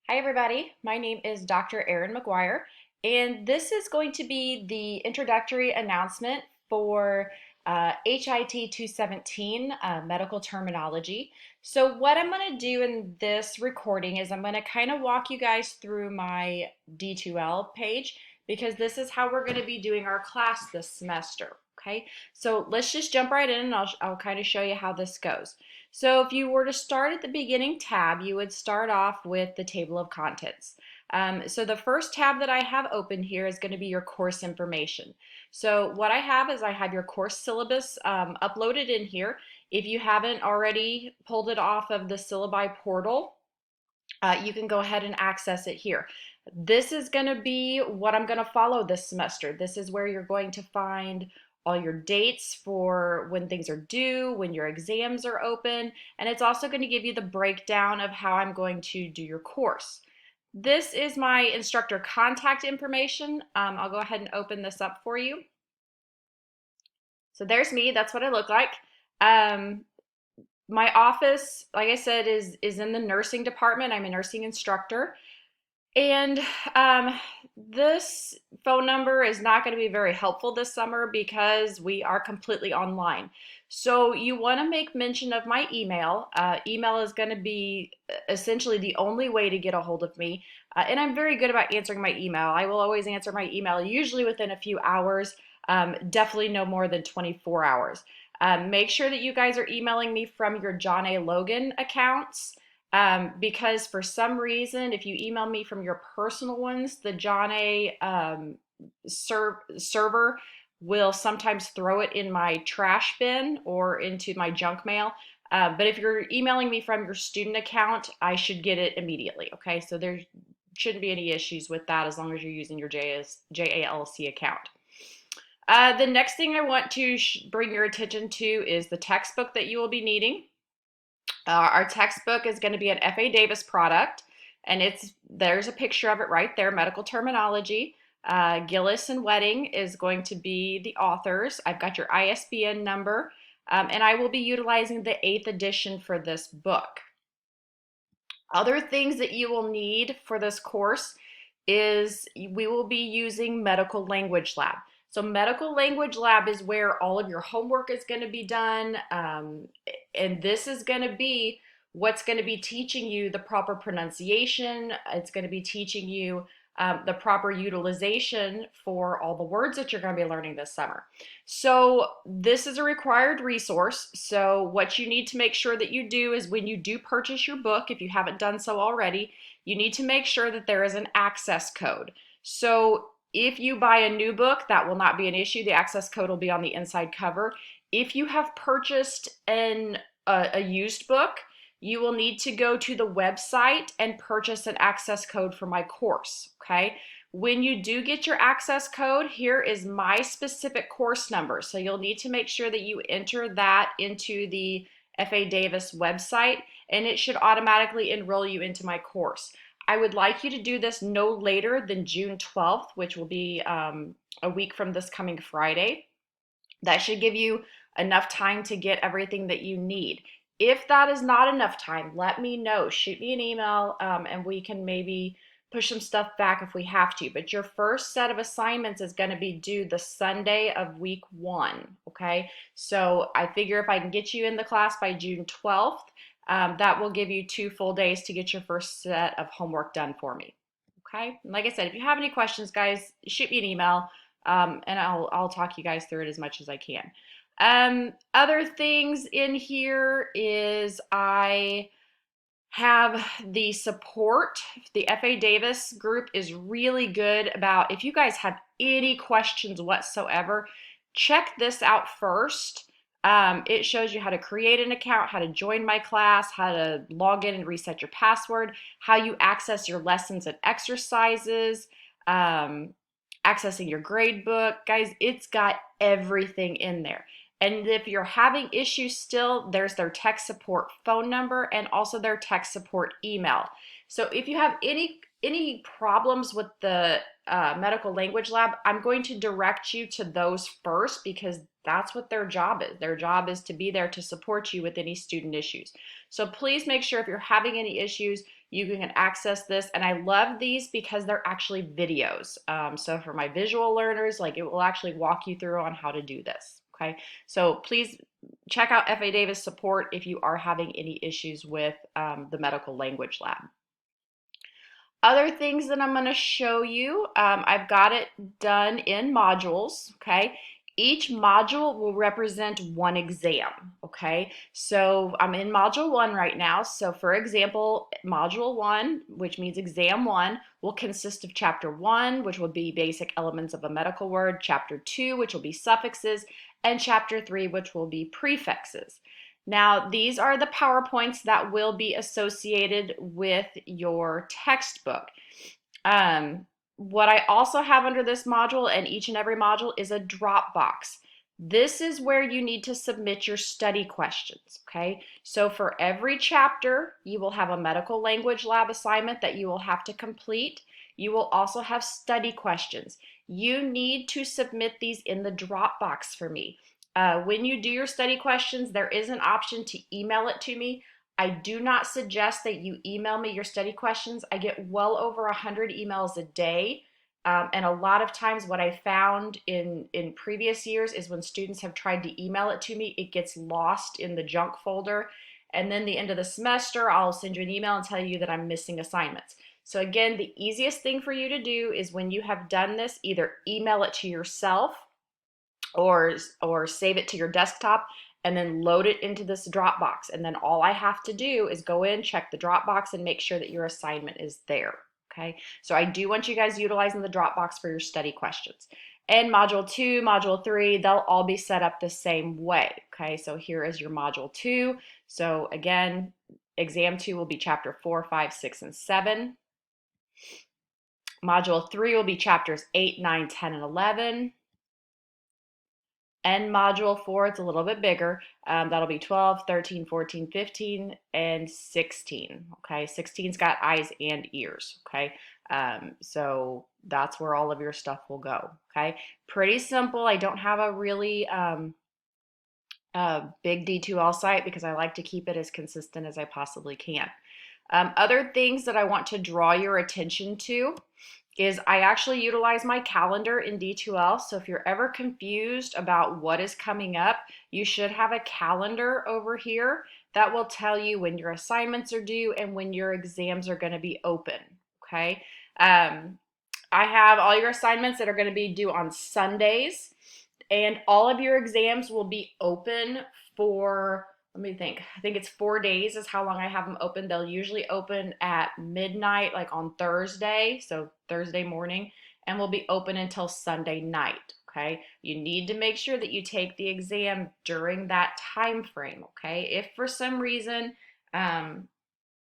Hi everybody, my name is Dr. Erin McGuire, and this is going to be the introductory announcement for HIT 217 medical terminology. So what I'm going to do in this recording is I'm going to kind of walk you guys through my D2L page because this is how we're going to be doing our class this semester. Okay, so let's just jump right in and I'll kind of show you how this goes. So if you were to start at the beginning tab, you would start off with the table of contents. So the first tab that I have open here is going to be your course information. So what I have is I have your course syllabus uploaded in here. If you haven't already pulled it off of the Syllabi portal, you can go ahead and access it here. This is going to be what I'm going to follow this semester. This is where you're going to find all your dates for when things are due, when your exams are open, and it's also going to give you the breakdown of how I'm going to do your course. This is my instructor contact information. I'll go ahead and open this up for you. So there's me, that's what I look like. Um, my office, like I said, is in the nursing department. I'm a nursing instructor. And this phone number is not going to be very helpful this summer because we are completely online. So you want to make mention of my email. Email is going to be essentially the only way to get a hold of me. And I'm very good about answering my email. I will always answer my email, usually within a few hours, definitely no more than 24 hours. Make sure that you guys are emailing me from your John A. Logan accounts. Because for some reason, if you email me from your personal ones, the John A server will sometimes throw it in my trash bin or into my junk mail. But if you're emailing me from your student account, I should get it immediately. Okay, so there shouldn't be any issues with that as long as you're using your JALC account. The next thing I want to bring your attention to is the textbook that you will be needing. Our textbook is going to be an F.A. Davis product, and there's a picture of it right there, medical terminology. Gillis and Wedding is going to be the authors. I've got your ISBN number, and I will be utilizing the 8th edition for this book. Other things that you will need for this course is we will be using Medical Language Lab. So Medical Language Lab is where all of your homework is going to be done, and this is going to be what's going to be teaching you the proper pronunciation. It's going to be teaching you the proper utilization for all the words that you're going to be learning this summer. So this is a required resource. So what you need to make sure that you do is when you do purchase your book, if you haven't done so already, you need to make sure that there is an access code. So if you buy a new book, that will not be an issue. The access code will be on the inside cover. If you have purchased a used book, you will need to go to the website and purchase an access code for my course, okay? When you do get your access code, here is my specific course number. So you'll need to make sure that you enter that into the F.A. Davis website, and it should automatically enroll you into my course. I would like you to do this no later than June 12th, which will be a week from this coming Friday. That should give you enough time to get everything that you need. If that is not enough time, let me know. Shoot me an email and we can maybe push some stuff back if we have to. But your first set of assignments is going to be due the Sunday of week 1, okay? So I figure if I can get you in the class by June 12th, that will give you 2 full days to get your first set of homework done for me, okay? And like I said, if you have any questions, guys, shoot me an email and I'll talk you guys through it as much as I can. Other things in here is I have the support. The F.A. Davis group is really good about if you guys have any questions whatsoever, check this out first. It shows you how to create an account, how to join my class, how to log in and reset your password, how you access your lessons and exercises, accessing your grade book. Guys, it's got everything in there. And if you're having issues still, there's their tech support phone number and also their tech support email. So if you have any problems with the medical language lab, I'm going to direct you to those first because that's what their job is. Their job is to be there to support you with any student issues. So please make sure if you're having any issues, You can access this, and I love these because they're actually videos. So for my visual learners, like it will actually walk you through on how to do this. Okay, so please check out FA Davis support if you are having any issues with the medical language lab. Other things that I'm going to show you, I've got it done in modules, okay? Each module will represent one exam, okay? So I'm in module 1 right now. So for example, module 1, which means exam 1, will consist of chapter 1, which will be basic elements of a medical word, chapter 2, which will be suffixes, and chapter 3, which will be prefixes. Now, these are the PowerPoints that will be associated with your textbook. What I also have under this module and each and every module is a Dropbox. This is where you need to submit your study questions, okay? So for every chapter, you will have a medical language lab assignment that you will have to complete. You will also have study questions. You need to submit these in the Dropbox for me. When you do your study questions, there is an option to email it to me. I do not suggest that you email me your study questions. I get well over 100 emails a day. And a lot of times what I found in previous years is when students have tried to email it to me, it gets lost in the junk folder. And then the end of the semester, I'll send you an email and tell you that I'm missing assignments. So again, the easiest thing for you to do is when you have done this, either email it to yourself or save it to your desktop and then load it into this Dropbox. And then all I have to do is go in, check the Dropbox, and make sure that your assignment is there. Okay, so I do want you guys utilizing the Dropbox for your study questions. And module 2, module 3, they'll all be set up the same way. Okay, so here is your module 2. So again, exam 2 will be chapter 4, 5, 6, and 7. Module 3 will be chapters 8, 9, 10, and 11. And module 4, it's a little bit bigger. That'll be 12, 13, 14, 15, and 16. Okay, 16's got eyes and ears. Okay, so that's where all of your stuff will go. Okay, pretty simple. I don't have a really big D2L site because I like to keep it as consistent as I possibly can. Other things that I want to draw your attention to is I actually utilize my calendar in D2L. So if you're ever confused about what is coming up, you should have a calendar over here that will tell you when your assignments are due and when your exams are going to be open. Okay. I have all your assignments that are going to be due on Sundays, and all of your exams will be open for, let me think. I think it's 4 days is how long I have them open. They'll usually open at midnight, like on Thursday, so Thursday morning, and will be open until Sunday night. Okay, you need to make sure that you take the exam during that time frame. Okay, if for some reason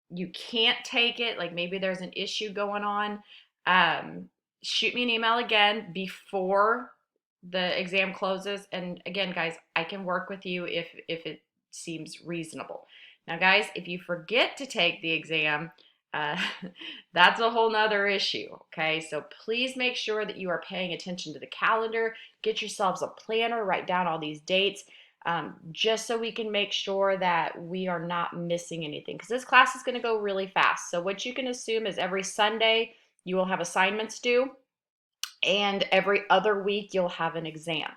you can't take it, like maybe there's an issue going on, shoot me an email again before the exam closes. And again, guys, I can work with you if it seems reasonable. Now, guys, if you forget to take the exam, uh, that's a whole nother issue. Okay, so please make sure that you are paying attention to the calendar. Get yourselves a planner, write down all these dates. Just so we can make sure that we are not missing anything, because this class is going to go really fast. So what you can assume is every Sunday you will have assignments due, and every other week you'll have an exam.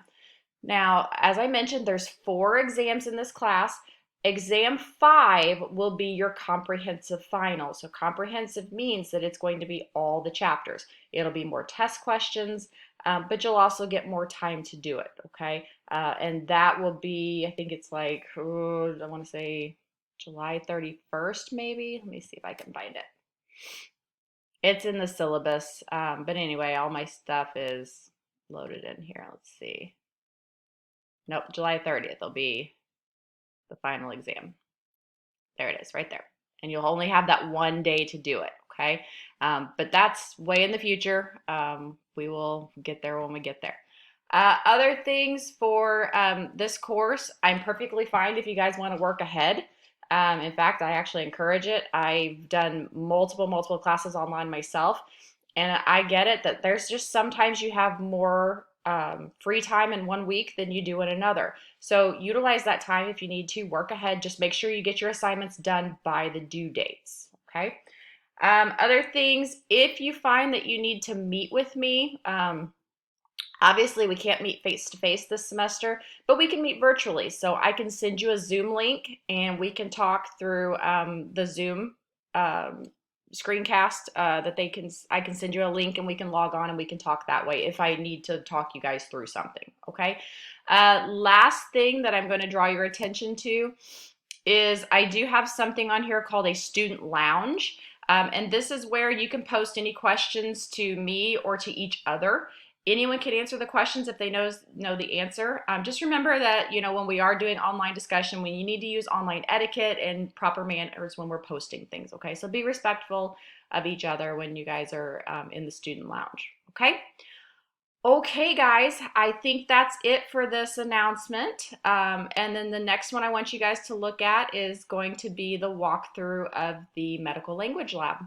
Now, as I mentioned, there's 4 exams in this class. Exam 5 will be your comprehensive final. So comprehensive means that it's going to be all the chapters. It'll be more test questions, but you'll also get more time to do it, okay? And that will be, I think it's like, I want to say July 31st, maybe. Let me see if I can find it. It's in the syllabus, but anyway, all my stuff is loaded in here. Let's see. Nope, July 30th will be the final exam. There it is, right there. And you'll only have that 1 day to do it, okay? But that's way in the future. We will get there when we get there. Other things for this course, I'm perfectly fine if you guys want to work ahead. In fact, I actually encourage it. I've done multiple classes online myself, and I get it that there's just sometimes you have more free time in 1 week than you do in another. So utilize that time if you need to. Work ahead. Just make sure you get your assignments done by the due dates. Okay. Other things, if you find that you need to meet with me, obviously we can't meet face to face this semester, but we can meet virtually. So I can send you a Zoom link and we can talk through the Zoom um, screencast that I can send you a link and we can log on and we can talk that way if I need to talk you guys through something, okay? Last thing that I'm going to draw your attention to is I do have something on here called a student lounge. And this is where you can post any questions to me or to each other. Anyone can answer the questions if they know the answer. Just remember that, you know, when we are doing online discussion, we need to use online etiquette and proper manners when we're posting things, okay? So be respectful of each other when you guys are in the student lounge, okay? Okay, guys, I think that's it for this announcement. And then the next one I want you guys to look at is going to be the walkthrough of the medical language lab.